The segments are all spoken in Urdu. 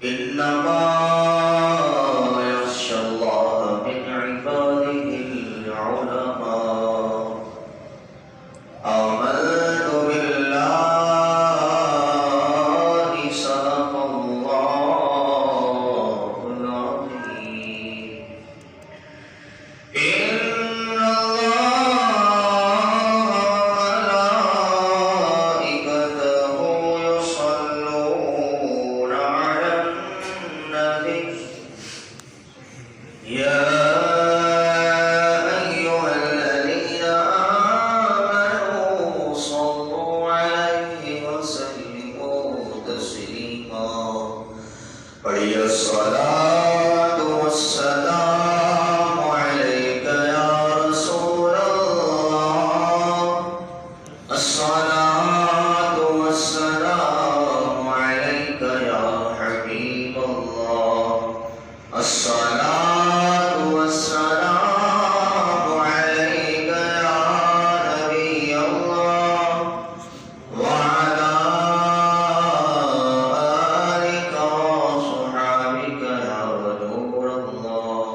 إنما يخشى الله من عباده العلماء آمنت بالله صدق الله العظيم إن ملائكته يصلون على النبي يا أيها الذين آمنوا صلوا عليه وسلموا تسليما پڑھیے الصلاة والسلام عليك يا رسول الله الصلاة والسلام عليك يا حبيب الله الصلاة والسلام عليك يا نبي الله وعلى آلك وصحابك يا نور الله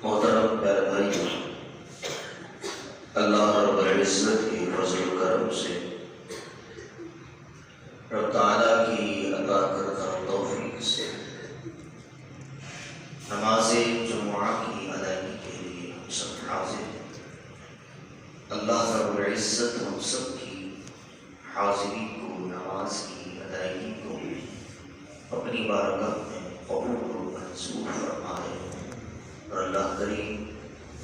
محترم پیارے بھائی، اللہ رب العزت کی فضل و کرم سے رب تعالیٰ کی عطا کردہ توفیق سے نماز جمعہ کی ادائیگی کے لیے ہم سب حاضر ہیں۔ اللہ رب العزت ہم سب کی حاضری کو، نماز کی ادائیگی کو اپنی بارگاہ میں قبول و منظور فرمائے، اور اللہ کریم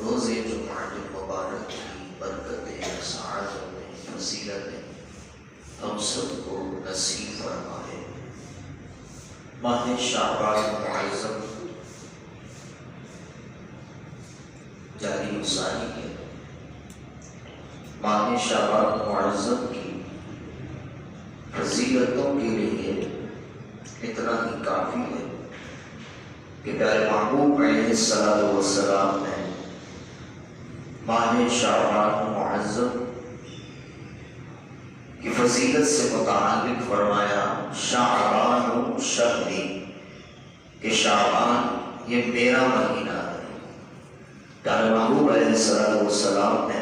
روز جمعہ مبارک کی برکتیں، سعادتیں، فضیلتیں ہم سب کو نصیب فرمائے۔ ماہ شعبان معظم جاری وسانی ہے۔ ماہ شعبان معظم کی فضیلتوں کے لیے اتنا ہی کافی ہے کہ پیارے محبوب علیہ السلام نے ماہ شعبان معظم کی فضیلت سے متعلق فرمایا شعبان شہری، کہ شعبان یہ میرا مہینہ ہے۔ پیارے محبوب علیہ السلام نے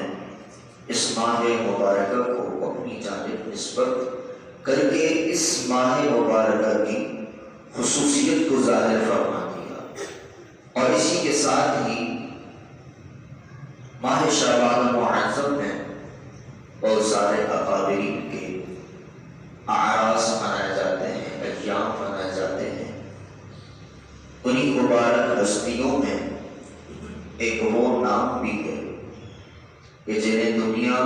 اس ماہ مبارکہ کو اپنی جانب نسبت کر کے اس ماہ مبارکہ کی خصوصیت کو ظاہر فرما دیا، اور اسی کے ساتھ ہی ماہ شعبان معظم میں بہت سارے اکابرین کے اعراس منائے جاتے ہیں، ایام منائے جاتے ہیں۔ انہی مبارک ہستیوں میں ایک وہ نام بھی ہے کہ جنہیں دنیا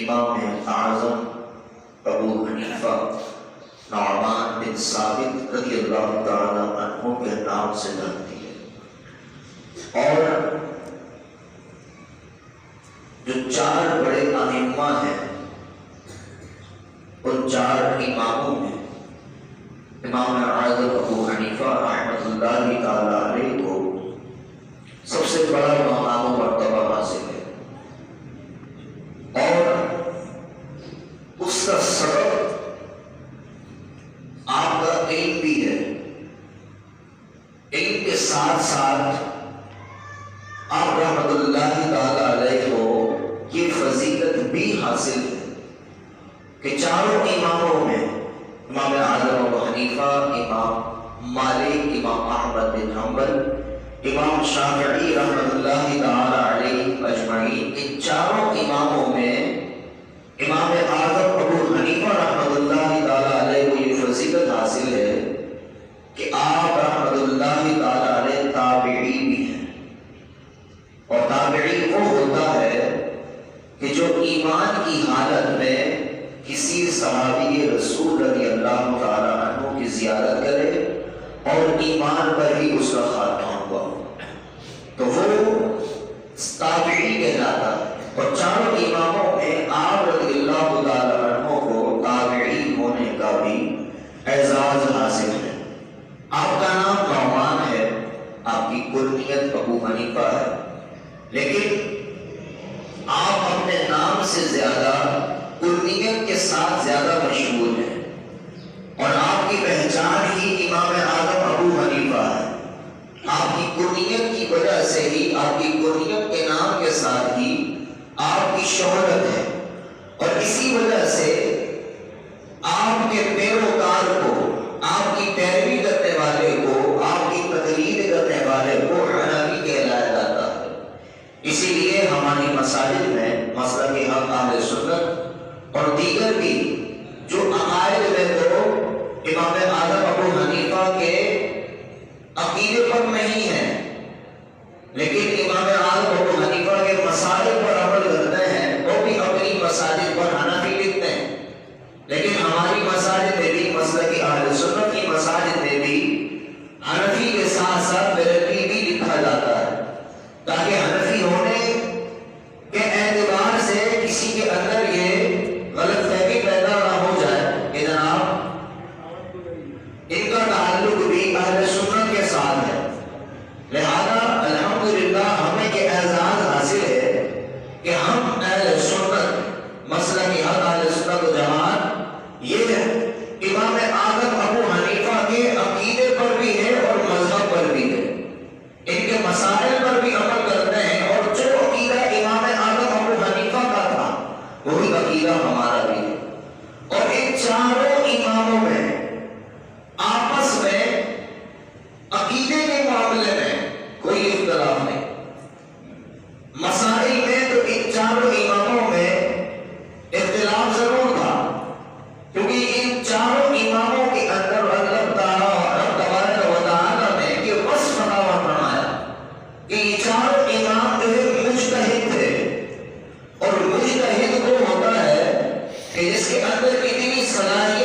امام اعظم ابو حنیفہ نعمان بن ثابت رضی اللہ تعالی عنہ کے نام سے جانتی ہے۔ اور جو چار بڑے ائمہ ہیں، ان چار اماموں میں امام اعظم ابو حنیفہ رحمۃ اللہ تعالی علیہ کو سب سے بڑا مقام و مرتبہ حاصل ہے، اور اس کا سبب آپ کا علم بھی ہے۔ علم کے ساتھ ساتھ آپ رحمۃ اللہ تعالی علیہ کو یہ فضیلت بھی حاصل ہے کہ چاروں اماموں میں امام اعظم ابو حنیفہ، امام مالک، امام احمد بن حنبل، امام شافعی رحمۃ اللہ تعالی علیہ اجمعین، ان چاروں اماموں میں امام اعظم ابو حنیفہ رحمۃ اللہ تعالی علیہ کو یہ فضیلت حاصل ہے کہ آپ رحمۃ اللہ تعالی علیہ تابعی بھی ہیں، اور تابعی وہ ہوتا ہے کہ جو ایمان کی حالت میں کسی صحابی رسول رضی اللہ تعالی عنہ کی زیارت کرے اور ایمان پر ہی اس کا خاتمہ ہوا، تو وہ تابعی کہلاتا ہے۔ اور چاروں اماموں میں آپ رضی اللہ تعالی عنہ کو تابعی ہونے کا بھی اعزاز حاصل ہے۔ آپ کا نام نعمان ہے، آپ کی کنیت ابو حنیفہ ہے، لیکن آپ اپنے نام سے زیادہ کنیت کے ساتھ زیادہ مشہور ہیں، اور آپ کی پہچان ہی امام اعظم ابو حنیفہ ہے. آپ کی کنیت کی وجہ سے ہی، آپ کی کنیت کے نام کے ساتھ ہی آپ کی شہرت ہے، اور اسی وجہ سے آپ کے پیروکار کو، آپ کی پیروی کرنے والے کو، آپ کی تقلید کرنے والے کو حنفی کہلایا جاتا ہے. اسی لیے ہماری مساجد میں مسلک حق اہل سنت اور دیگر بھی جو عقائد میں تو امام اعظم ابو حنیفہ کے عقیدے پر نہیں ہے، لیکن امام اعظم ابو حنیفہ کے مسائل پر عمل کرتے ہیں، وہ بھی اپنی مساجد پر حنفی لکھتے ہیں. لیکن ہماری مساجد میں بھی، مسلک اہل سنت کی مساجد میں بھی حنفی کے ساتھ ساتھ بریلوی بھی لکھا جاتا ہے، تاکہ حنفی ہونے کے اعتبار سے کسی کے اندر یہ غلط فہمی پیدا نہ ہو جائے کہ جناب ان کا تعلق بھی اہل سنت کے ساتھ ہے. لہذا الحمدللہ ہمیں یہ اعزاز حاصل ہے کہ ہم اہل سنت، مسلک حق اہل سنت و جماعت، یہ امام اعظم ابو حنیفہ کے عقیدے پر بھی ہے اور مذہب پر بھی ہے، ان کے مسائل پر بھی عمل کرتے ہیں، اور جو عقیدہ امام اعظم ابو حنیفہ کا تھا وہی عقیدہ ہمارا بھی ہے. اور ان چاروں اماموں میں آپس میں عقیدے کے معاملے میں کوئی اختلاف نہیں. مسائل میں تو ان چاروں اماموں میں اختلاف ضرور تھا، کیونکہ ان چاروں اماموں کے اندر اللہ تبارک و تعالیٰ نے یہ وصف فرمایا کہ یہ چاروں امام جو ہے مجتہد تھے، اور مجتہد وہ ہوتا ہے کہ جس کے اندر اتنی صلاحیت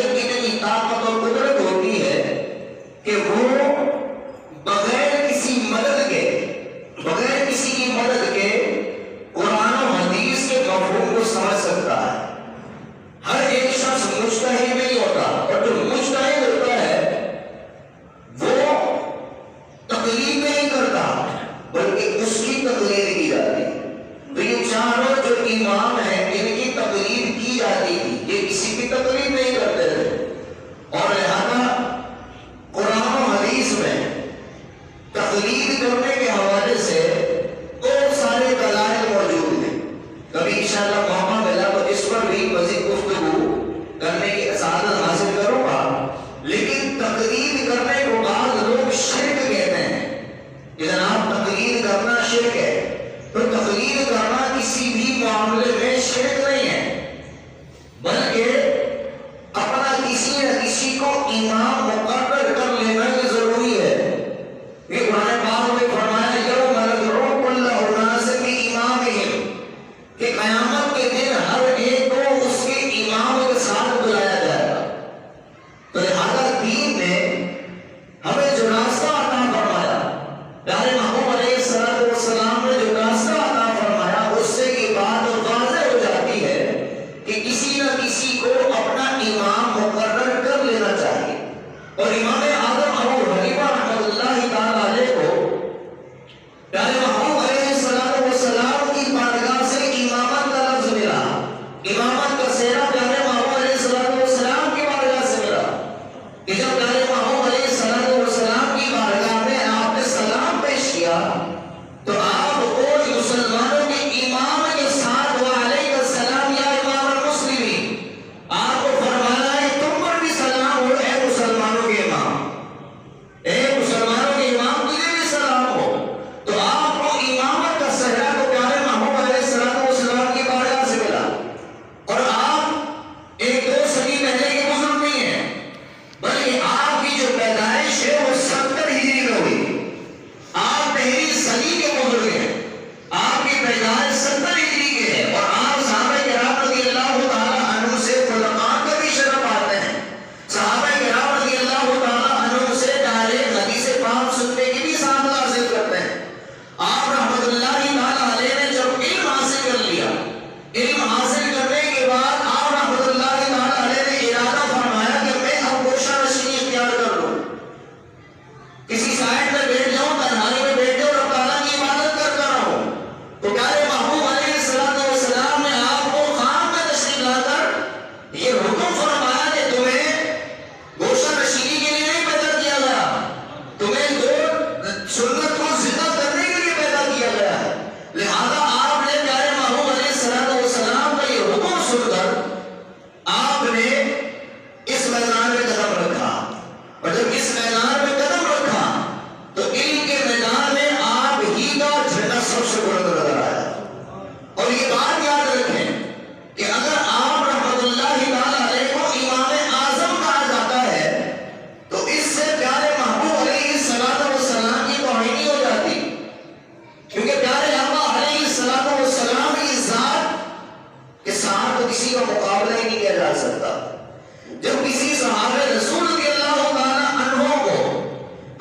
جب کسی صحابہ رسول رضی اللہ تعالیٰ عنہ کو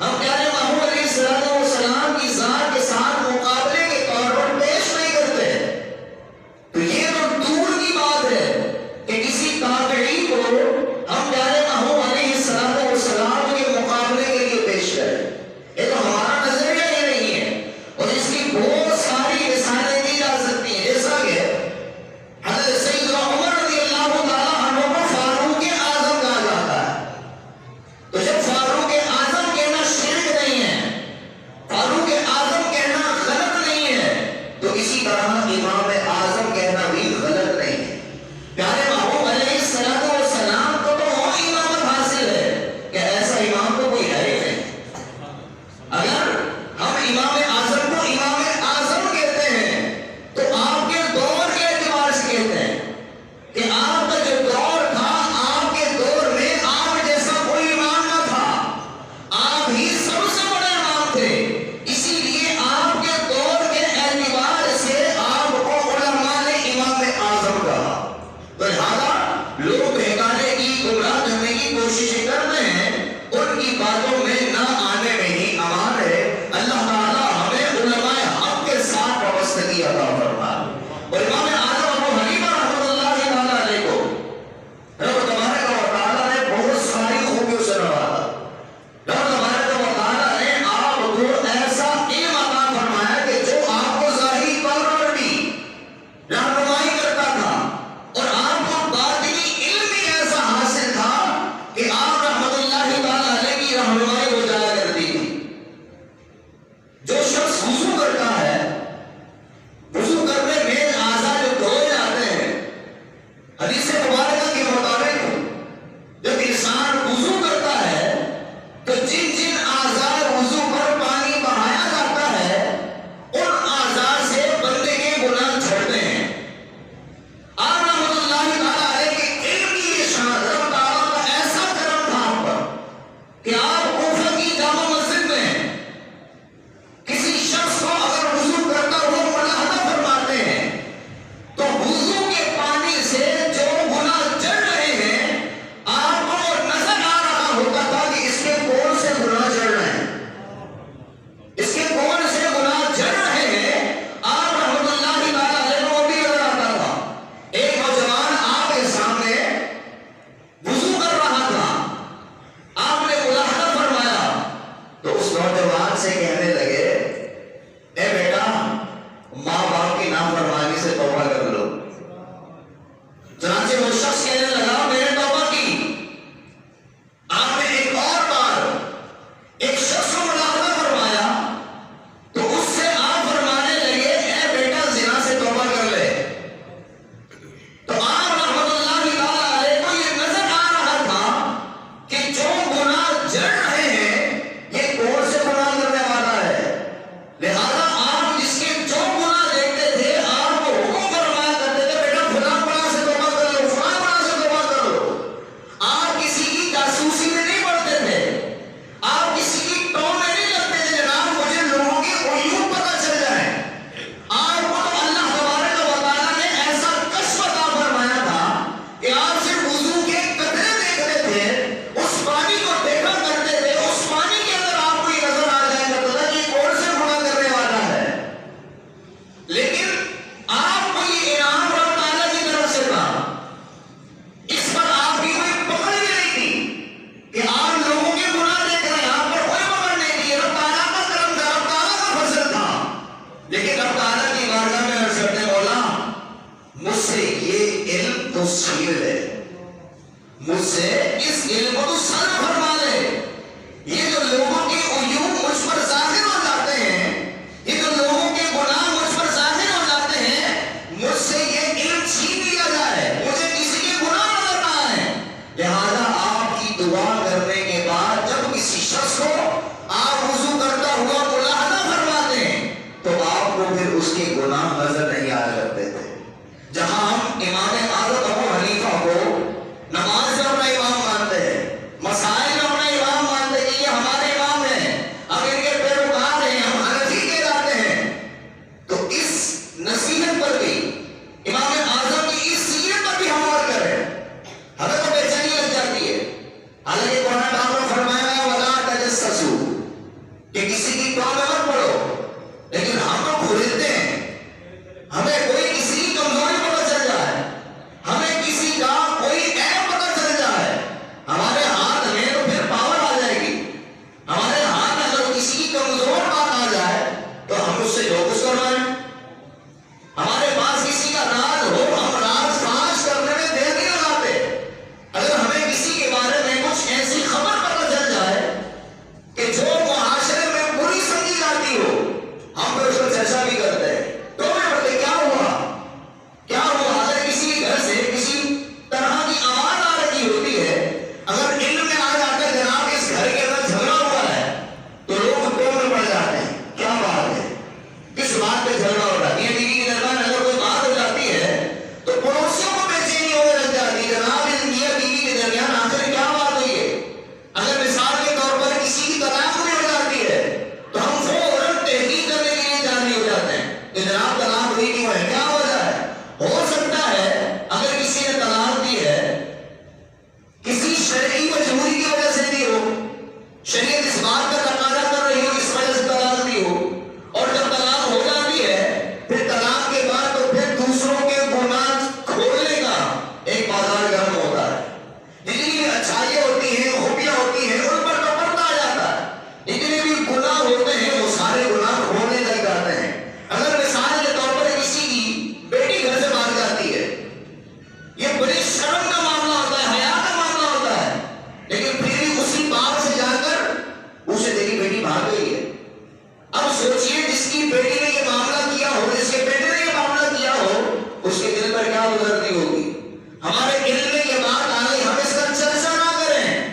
ہم پیارے محمود علیہ السلام کی ذات کے ساتھ مقابلے کے طور پر پیش نہیں کرتے، تو یہ تو دور کی بات ہے کہ کسی تابعی کو ہم پیارے محمود علیہ السلام کے مقابلے کے لیے پیش کریں، یہ تو ہمارا نظریہ ہی نہیں ہے۔ اور اس کی بہت ساری مثالیں دی جا سکتی ہیں، جیسا کہ حضرت سیدنا عمر رضی اللہ تعالیٰ عنہ کو فاروق اعظم کہا جاتا ہے، تو جب فاروق اعظم کہنا شرک نہیں ہے، فاروق اعظم کہنا غلط نہیں ہے، تو اسی طرح امام اعظم کہنا بھی غلط نہیں ہے۔ پیارے محبوب علیہ السلام کو تو وہ امامت حاصل ہے کہ ایسا امام تو کوئی ہے ہی نہیں۔ اگر ہم امام اعظم کو امام اعظم کہتے ہیں تو آپ کے دور کے اعتبار سے کہتے ہیں کہ آپ کا جو دور تھا، آپ کے دور میں آپ جیسا کوئی امام نہ تھا، آپ ہی سب سے بڑے امام تھے، اسی لیے آپ کے دور کے اعتبار سے آپ کو علماء نے امام اعظم کہا۔ تو لہذا لوگ بہکانے کی، گمراہ کرنے کی کوششیں کرتے ہیں، ان کی باتوں میں نہ آنے میں ہی امان ہے۔ اللہ تعالیٰ ہمیں علماء حق کے ساتھ وابستگی عطا فرمائے۔ اور امام اعظم ابو حنیفہ رحمۃ اللہ تعالیٰ علیہ کو رب تبارک و تعالیٰ نے بہت ساری خوبیوں سے نوازا۔ رب تبارک و تعالیٰ نے آپ کو ایسا علم عطا فرمایا کہ جو آپ کو ظاہری طور پر بھی رہنمائی کرتا تھا، اور آپ کو باطنی علم بھی ایسا حاصل تھا کہ آپ رحمت اللہ تعالیٰ علیہ کی رہنمائی ہو جایا کرتی تھی۔ جو شخص وضو کرتا ہے، وضو کرنے میں اعضاء جو دھوئے جاتے ہیں، حدیث مبارکہ کے مطابق جب انسان وضو کرتا ہے تو جن جن اعضاء وضو پر پانی بہایا جاتا ہے، ان اعضاء سے بندے کے گناہ جھڑتے ہیں۔ آپ رحمت اللہ تعالیٰ علیہ کے علم کی یہ شان، رب تعالیٰ کا ایسا کرم تھا آپ پر کہ آپ کوفہ کی جامع مسجد میں کسی شخص کو اگر وضو کرتا ہوا ملاحظہ فرماتے ہیں تو وضو کے پانی سے جو گناہ جڑ رہے ہیں آپ کو نظر آ رہا ہوتا تھا کہ اس کے کون سے گناہ جڑ رہے ہیں، اس کے کون سے گناہ جڑ رہے ہیں، آپ رحمت اللہ تعالیٰ علیہ کو بھی نظر آتا تھا۔ ایک نوجوان آپ کے سامنے وضو کر رہا تھا، آپ نے ملاحظہ فرمایا تو اس نوجوان سے کہنے لگے، اے بیٹا، ماں باپ کی نافرمانی سے توبہ کر لو۔ چنانچہ وہ شخص کہنے لگا، میں نے توبہ کی۔ آپ نے ایک اور بار ایک شخص کو ملاحظہ فرمایا تو اس سے آپ فرمانے لگے، اے بیٹا، زنا سے توبہ کر لے۔ تو آپ رحمت اللہ تعالیٰ علیہ کو یہ نظر آ رہا تھا کہ جو گناہ جڑ رہے ہیں یہ کون سے گناہ کرنے والا ہے، لہذا آپ جس کے جو گناہ دیکھتے تھے آپ کو حکم فرمایا کرتے تھے، بیٹا فلاں گناہ سے توبہ کر لو، فلاں گناہ سے توبہ کر لو۔ آپ کسی کی جاسوسی میں نہیں پڑتے تھے، آپ کسی کی ٹو میں نہیں لگتے تھے، جناب مجھے لوگوں کے عیوب پتہ چل جائیں۔ آپ کو تو اللہ تبارک و تعالیٰ نے ایسا کشف عطا فرمایا تھا کہ آپ صرف وضو کے قطرے دیکھتے تھے، اس پانی کو دیکھا کرتے تھے، اس پانی کے اندر آپ کو یہ نظر آ جایا کرتا تھا کہ یہ کون سے گناہ کرنے والا ہے۔ لیکن آپ کو یہ انعام رب تعالیٰ کی طرف سے تھا، اس پر آپ کی کوئی پکڑ بھی نہیں تھی کہ آپ لوگوں کے گناہ دیکھ رہے ہیں، آپ پر کوئی پکڑ نہیں تھی۔ رب تعالیٰ کا کرم تھا، رب تعالیٰ کا فضل تھا، لیکن رب تعالیٰ کی بارگاہ میں عرض کرتے، مولا مجھ سے یہ علم تو چھین لے، مجھ سے اس علم کو تو سلب فرما لے۔ یہ جو لوگوں کے عیوب مجھ پر ظاہر ہو جاتے ہیں، یہ جو لوگوں کے گناہ مجھ پر ظاہر ہو جاتے ہیں، مجھ سے یہ علم چھین لیا جائے، مجھے کسی کے گناہ نظر نہ آئے۔ لہذا آپ کی دعا کرنے کے بعد جب کسی شخص کو آپ وضو کرتا ہوا ملاحظہ فرماتے ہیں تو آپ کو پھر اس کے گناہ نظر نہیں آیا کرتے تھے۔ جہاں ہم امام اعظم ابو حنیفہ کو نماز میں اپنا امام مانتے ہیں، مسائل میں اپنا امام مانتے ہیں کہ یہ ہمارے امام ہیں، ہم ان کے پیروکار ہیں، ہم حنفی کے جاتے ہیں، تو اس نصیحت پر بھی امام اعظم کی اس سیرت پر بھی ہم غور کریں۔ ہمیں تو بے چینی لگ جاتی حالانکہ قرآن پاک میں فرمایا ہے وَلَا تَجَسَّسُوا کہ کسی کی توبہ مت پڑھو، لیکن ہم تو کھریدتے ہیں، ہمیں کوئی کسی کی کمزوری پتہ چل جائے، ہمیں کسی کا کوئی عیب پتہ چل جائے، ہمارے ہاتھ میں تو پھر پاور آ جائے گی، ہمارے ہاتھ میں اگر کسی کی کمزور بات آ جائے تو ہم اس سے جو کچھ کروائیں، ہمارے پاس کسی کا راز ہو ہم راز فاش کرنے میں دیر نہیں لگاتے، اگر ہمیں کسی کے بارے میں کچھ ایسی خبر پتہ چل جائے کہ جو معاشرے میں بری سمجھی جاتی ہو ہم پھر اس کو چرچا بھی کرتے ہیں، تو میں بولتے کیا ہوا کیا ہوا، اگر کسی کے گھر سے کسی طرح کی آواز آ رہی ہوتی ہے، اگر علم میں آ جاتا ہے جناب اس گھر کے اندر جھگڑا ہوا ہے تو لوگ دو میں پڑ جاتے ہیں، کیا بات ہے، کس بات پہ جھگڑا ہو رہا ہے، یہ بیوی کے درمیان اگر کوئی بات ہو جاتی ہے تو پڑوسیوں کو بے چینی ہونے لگ جاتی ہے، جناب ان کی بیوی کے درمیان آخر کیا بات ہوئی ہے، اگر مثال کے طور پر کسی کی طلاق بھی ہو جاتی ہے تو ہم فوراً تحقیق کرنے کے لیے جانے ہو جاتے ہیں کہ جناب طلاق ہوئی کیوں ہے، کیا وجہ ہے، ہو سکتا ہے اگر کسی نے طلاق دی ہے کسی شرعی مجبوری کی وجہ سے دی ہو، شریعت اس بات کا تقاضا کر رہی ہو اس وجہ سے طلاق دی ہو، اور جب طلاق ہو جاتی ہے پھر طلاق کے بعد تو پھر دوسروں کے گناہ کھولنے کا ایک بازار گرم ہوتا ہے، جتنی بھی اچھائیاں ہوتی ہیں خوبیاں ہوتی ہیں ان پر تو پردہ آ جاتا ہے، جتنے بھی گناہ ہوتے ہیں وہ سارے گناہ کھولنے لگ جاتے ہیں، اگر مثال کے طور پر کسی کی بیٹی گھر سے بھاگ جاتی ہے یہ بڑی شرم کا معاملہ ہوتا ہے، حیا کا معاملہ ہوتا ہے، لیکن پھر بھی اسی باپ سے جا کر اسے تیری بیٹی بھاگ گئی ہے، اب سوچئے جس کی بیٹی نے یہ معاملہ کیا ہو، جس کے بیٹے نے یہ معاملہ کیا ہو اس کے دل پر کیا گزرتی ہوگی، ہمارے دل میں یہ بات آ گئی ہم اس کا چرچا نہ کریں،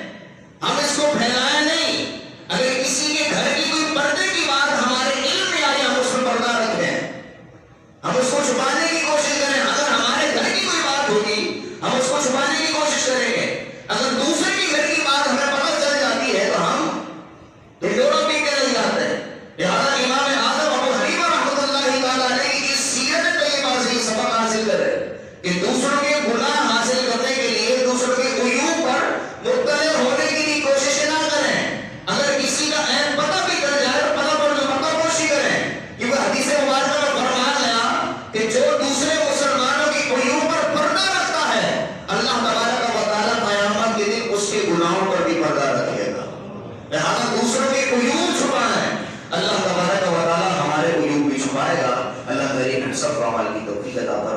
ہم اس کو پھیلائیں نہیں، اگر کسی کے گھر کی کوئی پردے کی بات ہمارے علم میں آئی ہم اس میں پردہ رکھیں، ہم اس کو چھپانے کی کوشش کریں، اگر ہمارے گھر کی کوئی بات ہوگی ہم اس کو چھپانے کی کوشش کریں گے، اگر دوسرے کے گھر کی بات ہمیں پتہ چل جاتی ہے تو ہم ڈھنڈورا پیٹنے لگ جاتے ہیں، لہٰذا امام اعظم ابو حنیفہ رحمۃ اللہ تعالیٰ علیہ کی اس سیرت طیبہ سے یہ سبق حاصل کرے کہ دوسروں کے گناہ حاصل کرنے کے لیے دوسروں کے عیوب پر مطلع ہونے کی بھی کوشش نہ کریں، اگر کسی کا عیب پتہ بھی چل جائے تو پتہ پوشی کریں، کیونکہ حدیث مبارکہ میں فرمایا گیا کہ جو دوسرے مسلمانوں کی عیوب پر پردہ رکھتا ہے اللہ تبارک و تعالیٰ قیامت کے دن اس کے گناہوں پر بھی پردہ رکھے گا، لہٰذا دوسروں کے عیوب چھپائیں، اللہ تبارک و تعالیٰ ہمارے عیوب بھی چھپائے گا، اللہ کریم ہم سب کو عمل کی توفیق عطا فرمائے۔